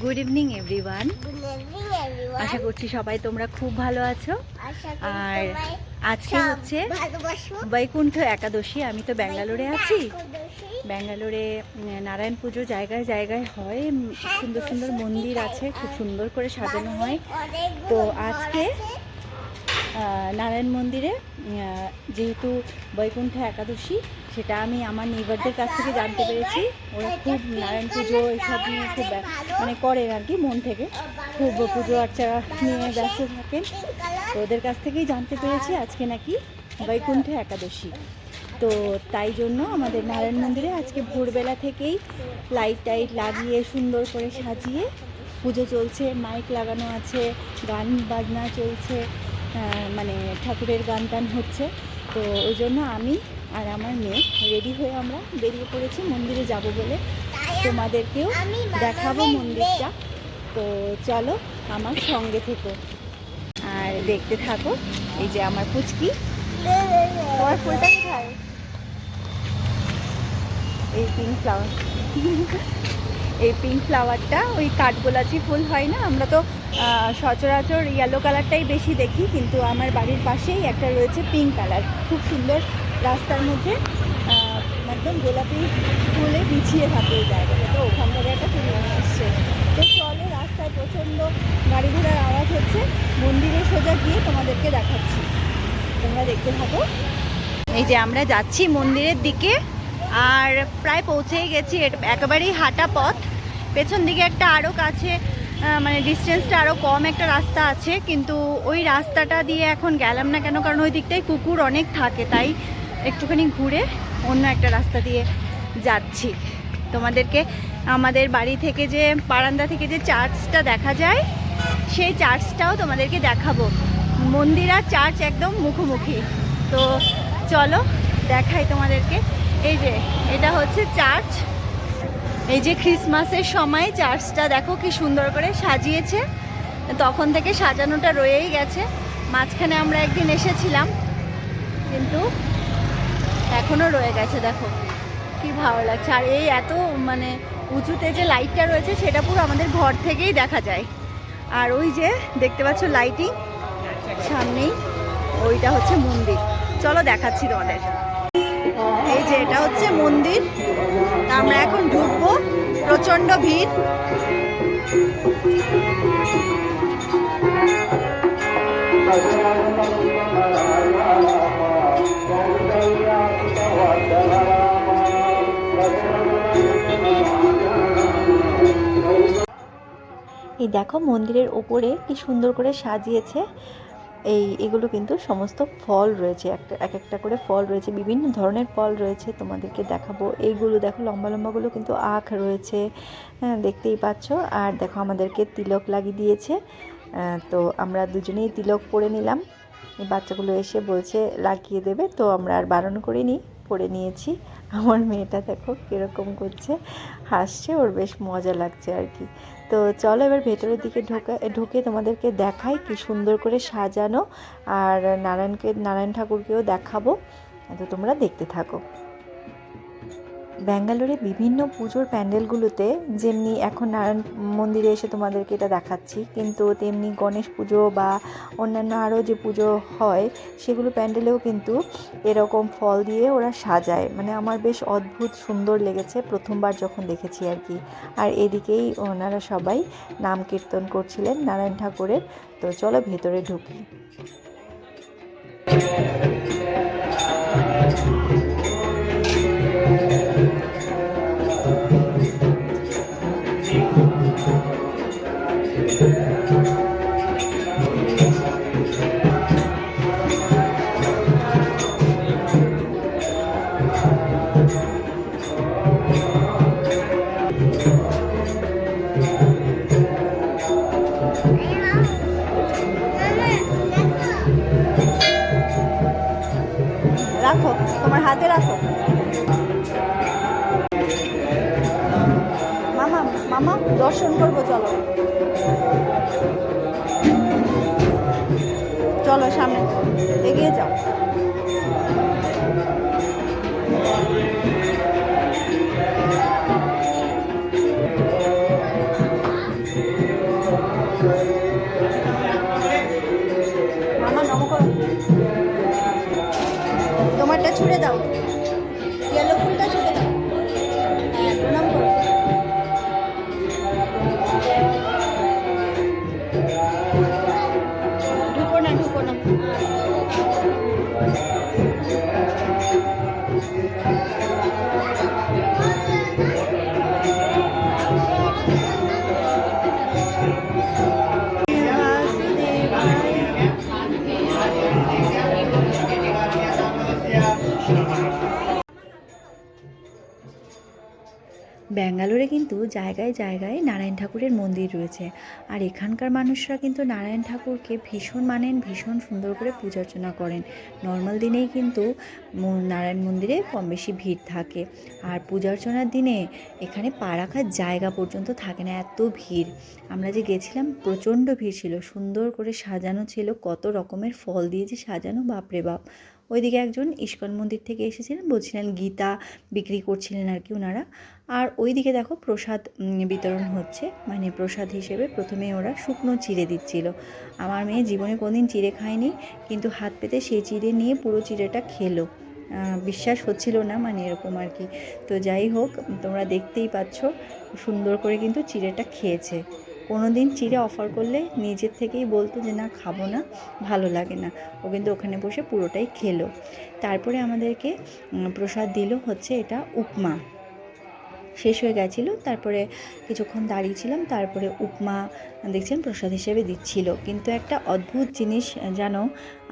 Good evening everyone. আশা করছি সবাই তোমরা খুব ভালো আছো। আর আজকে হচ্ছে বৈকুণ্ঠ একাদশী। আমি তো ব্যাঙ্গালোরে আছি। ব্যাঙ্গালোরে নারায়ণ পুজো জায়গায় জায়গায় হয়, সুন্দর সুন্দর মন্দির আছে, খুব সুন্দর করে সাজানো হয়। তো আজকে নারায়ণ মন্দিরে যেহেতু বৈকুণ্ঠ একাদশী, সেটা আমি আমার নেইবারদের কাছ থেকে জানতে পেরেছি। ওরা খুব নারায়ণ পুজো এসব নিয়ে খুব মানে করেন আর কি, মন থেকে খুব পুজো আর্চা নিয়ে ব্যস্ত থাকেন। তো ওদের কাছ থেকেই জানতে পেরেছি আজকে নাকি বৈকুণ্ঠ একাদশী। তো তাই জন্য আমাদের নারায়ণ মন্দিরে আজকে ভোরবেলা থেকেই লাইট টাইট লাগিয়ে সুন্দর করে সাজিয়ে পুজো চলছে, মাইক লাগানো আছে, গান বাজনা চলছে, মানে ঠাকুরের গান টান হচ্ছে। তো ওই জন্য আমি আর আমার মেয়ে রেডি হয়ে আমরা বেরিয়ে পড়েছি মন্দিরে যাব বলে। তোমাদেরকেও দেখাবো মন্দিরটা। তো চলো আমার সঙ্গে থেকো আর দেখতে থাকো। এই যে আমার পুচকি, তোমার ফুলটা কোথায়? এই পিঙ্ক ফ্লাওয়ার, এই পিঙ্ক ফ্লাওয়ারটা ওই কাঠগোলাপি ফুল হয় না, আমরা তো সচরাচর ইয়েলো কালারটাই বেশি দেখি, কিন্তু আমার বাড়ির পাশেই একটা রয়েছে পিঙ্ক কালার, খুব সুন্দর। রাস্তার মধ্যে একদম গোলাপি ফুলে বিছিয়ে থাকে এই জায়গাটা। তো ওখান থেকে একটা তুলে নিয়ে এসছে। তো চলো, রাস্তায় প্রচণ্ড গাড়ি ঘোড়ার আওয়াজ হচ্ছে, মন্দিরে সোজা গিয়ে তোমাদেরকে দেখাচ্ছি, তোমরা দেখতে থাকো। এই যে আমরা যাচ্ছি মন্দিরের দিকে, আর প্রায় পৌঁছেই গেছি। একেবারেই হাঁটা পথ। পেছন দিকে একটা আরও কাছে, মানে ডিস্টেন্সটা আরও কম একটা রাস্তা আছে, কিন্তু ওই রাস্তাটা দিয়ে এখন গেলাম না কেন, কারণ ওই দিকটায় কুকুর অনেক থাকে, তাই একটুখানি ঘুরে অন্য একটা রাস্তা দিয়ে যাচ্ছি। তোমাদেরকে আমাদের বাড়ি থেকে যে বারান্দা থেকে যে চার্চটা দেখা যায়, সেই চার্চটাও তোমাদেরকে দেখাবো। মন্দির আর চার্চ একদম মুখোমুখি। তো চলো দেখাই তোমাদেরকে। এই যে এটা হচ্ছে চার্চ। এই যে ক্রিসমাসের সময় চার্চটা দেখো কি সুন্দর করে সাজিয়েছে, তখন থেকে সাজানোটা রয়েই গেছে। মাঝখানে আমরা একদিন এসেছিলাম, কিন্তু এখনো রয়ে গেছে, দেখো কি ভালো লাগছে। আর এই এত মানে উঁচুতে যে লাইটটা রয়েছে, সেটা পুরো আমাদের ঘর থেকেই দেখা যায়। আর ওই যে দেখতে পাচ্ছ লাইটিং সামনেই, ওইটা হচ্ছে মন্দির। চলো দেখাচ্ছি তোমাদের। এই যে এটা হচ্ছে মন্দির, আমরা এখন ঢুকবো। প্রচন্ড ভিড়। এই দেখো মন্দিরের ওপরে কি সুন্দর করে সাজিয়েছে। এগুলো কিন্তু সমস্ত ফল রয়েছে, এক একটা করে ফল রয়েছে, বিভিন্ন ধরনের ফল রয়েছে, তোমাদেরকে দেখাবো। এইগুলো দেখো লম্বা লম্বাগুলো কিন্তু আখ রয়েছে, হ্যাঁ দেখতেই পাচ্ছ। আর দেখো আমাদেরকে তিলক লাগিয়ে দিয়েছে, তো আমরা দুজনেই তিলক পরে নিলাম। এই বাচ্চাগুলো এসে বলছে লাগিয়ে দেবে, তো আমরা আর বারণ করিনি, পরে নিয়েছি। আমার মেয়েটা দেখো কীরকম করছে, হাসছে, ওর বেশ মজা লাগছে আর কি। তো চলো এবার ভেতরের দিকে ঢুকে তোমাদেরকে দেখাই কি সুন্দর করে সাজানো। আর নারায়ণ ঠাকুরকেও দেখাবো, তো তোমরা দেখতে থাকো। ব্যাঙ্গালোরে বিভিন্ন পুজোর প্যান্ডেলগুলোতে যেমনি এখন নারায়ণ মন্দিরে এসে তোমাদেরকে এটা দেখাচ্ছি, কিন্তু তেমনি গণেশ পুজো বা অন্যান্য আরও যে পুজো হয়, সেগুলো প্যান্ডেলেও কিন্তু এরকম ফল দিয়ে ওরা সাজায়। মানে আমার বেশ অদ্ভুত সুন্দর লেগেছে প্রথমবার যখন দেখেছি আর কি। আর এদিকেই ওনারা সবাই নাম কীর্তন করছিলেন নারায়ণ ঠাকুরের। তো চলো ভেতরে ঢুকি। রাখো, তোমার হাতে রাখো। মামা মামা দর্শন করবো, চলো চলো সামনে এগিয়ে যাও। ছুড়ে দাও, ইয়েলো ফুলটা ছুড়ে দাও। হ্যাঁ, প্রণাম করো। ঢুকো না, ঢুকো না। ব্যাঙ্গালোরে কিন্তু জায়গায় জায়গায় নারায়ণ ঠাকুরের মন্দির রয়েছে, আর এখানকার মানুষরা কিন্তু নারায়ণ ঠাকুরকে ভীষণ মানেন, ভীষণ সুন্দর করে পূজা অর্চনা করেন। নর্মাল দিনেই কিন্তু নারায়ণ মন্দিরে কম বেশি ভিড় থাকে, আর পূজা অর্চনার দিনে এখানে পা রাখার জায়গা পর্যন্ত থাকে না, এত ভিড়। আমরা যে গেছিলাম প্রচণ্ড ভিড় ছিল, সুন্দর করে সাজানো ছিল, কত রকমের ফল দিয়ে যে সাজানো, বাপরে বাপ। ওইদিকে একজন ইস্কন মন্দির থেকে এসেছিলেন, বলছিলেন গীতা বিক্রি করছিলেন আর কি ওনারা। আর ওইদিকে দেখো প্রসাদ বিতরণ হচ্ছে, মানে প্রসাদ হিসেবে প্রথমে ওরা শুকনো চিড়ে দিচ্ছিল। আমার মেয়ে জীবনে কোনোদিন চিড়ে খায়নি, কিন্তু হাত পেতে সেই চিড়ে নিয়ে পুরো চিড়েটা খেলো। বিশ্বাস হচ্ছিল না, মানে এরকম আর কি। তো যাই হোক, তোমরা দেখতেই পাচ্ছ সুন্দর করে কিন্তু চিড়েটা খেয়েছে। কোনো দিন চিড়ে অফার করলে নিজের থেকেই বলতো যে না খাবো না, ভালো লাগে না। ও কিন্তু ওখানে বসে পুরোটাই খেলো। তারপরে আমাদেরকে প্রসাদ দিল হচ্ছে এটা উপমা, শেষ হয়ে গেছিলো। তারপরে কিছুক্ষণ দাঁড়িয়েছিলাম, তারপরে উপমা দেখছেন প্রসাদ হিসেবে দিচ্ছিল। কিন্তু একটা অদ্ভুত জিনিস জানো,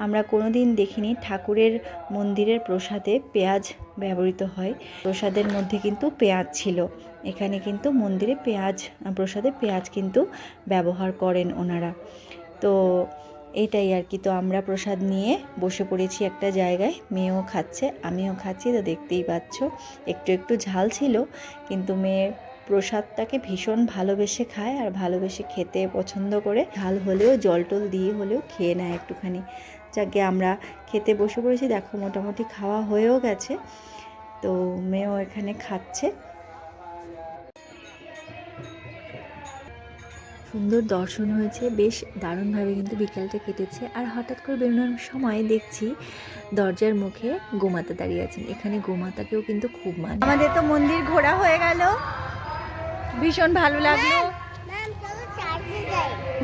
আমরা কোনো দিন দেখিনি ঠাকুরের মন্দিরের প্রসাদে পেঁয়াজ ব্যবহৃত হয়। প্রসাদের মধ্যে কিন্তু পেঁয়াজ ছিল, এখানে কিন্তু মন্দিরে প্রসাদে পেঁয়াজ কিন্তু ব্যবহার করেন ওনারা। তো এটাই আর কি। তো আমরা প্রসাদ নিয়ে বসে পড়েছি একটা জায়গায়, মেয়েও খাচ্ছে, আমিও খাচ্ছি। তো দেখতেই পাচ্ছ একটু একটু ঝাল ছিল, কিন্তু মেয়ে প্রসাদটাকে ভীষণ ভালোবেসে খায়, আর ভালোবেসে খেতে পছন্দ করে। ঝাল হলেও জল টল দিয়ে হলেও খেয়ে নেয় একটুখানি। যাকে আমরা খেতে বসে পড়েছি, দেখো মোটামুটি খাওয়া হয়েও গেছে। তো মেয়েও এখানে খাচ্ছে। সুন্দর দর্শন হয়েছে, বেশ দারুণভাবে কিন্তু বিকেলটা কেটেছে। আর হঠাৎ করে বেরোনোর সময় দেখছি দরজার মুখে গোমাতা দাঁড়িয়ে আছেন, এখানে গোমাতাকেও কিন্তু খুব মানে। আমাদের তো মন্দির ঘোরা হয়ে গেল, ভীষণ ভালো লাগলো।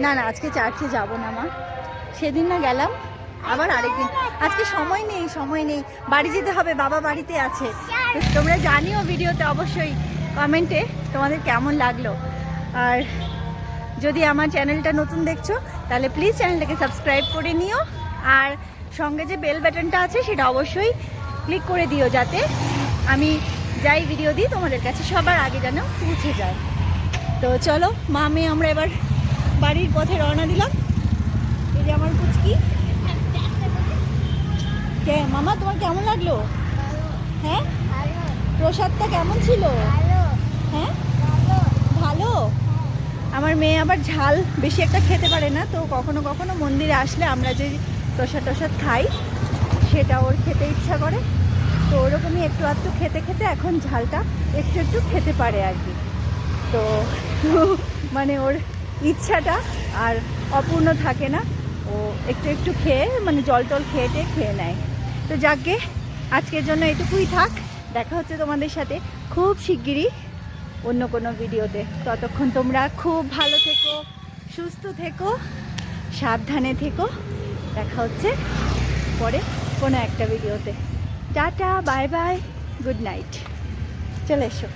না না, আজকে চার্চে যাব না মা, সেদিন না গেলাম, আবার আরেকদিন। আজকে সময় নেই, বাড়ি যেতে হবে, বাবা বাড়িতে আছে। তোমরা জানিও ভিডিওতে অবশ্যই কমেন্টে তোমাদের কেমন লাগলো। আর যদি আমার চ্যানেলটা নতুন দেখছো তাহলে প্লিজ চ্যানেলটাকে সাবস্ক্রাইব করে নিও, আর সঙ্গে যে বেল বাটনটা আছে সেটা অবশ্যই ক্লিক করে দিও, যাতে আমি যাই ভিডিও দিই তোমাদের কাছে সবার আগে যেন পৌঁছে যায়। তো চলো মা মেয়ে আমরা এবার বাড়ির পথে রওনা দিলাম। এই যে আমার পুচকি। কে মামা, তোমার কেমন লাগলো? হ্যাঁ, প্রসাদটা কেমন ছিল? হ্যাঁ, ভালো। আমার মেয়ে আবার ঝাল বেশি একটা খেতে পারে না, তো কখনো কখনো মন্দিরে আসলে আমরা যে প্রসাদ খাই সেটা ওর খেতে ইচ্ছা করে। তো ওরকমই একটু আধটু খেতে খেতে এখন ঝালটা একটু একটু খেতে পারে আর কি। তো মানে ওর ইচ্ছাটা আর অপূর্ণ থাকে না, ও একটু একটু খেয়ে মানে জল টল খেয়ে নেয়। তো যাকে আজকের জন্য এটুকুই থাক, দেখা হচ্ছে তোমাদের সাথে খুব শিগগিরই অন্য কোনো ভিডিওতে। ততক্ষণ তোমরা খুব ভালো থেকো, সুস্থ থেকো, সাবধানে থেকো। দেখা হচ্ছে পরে কোনো একটা ভিডিওতে। Tata, bye bye, good night. চলে এসো।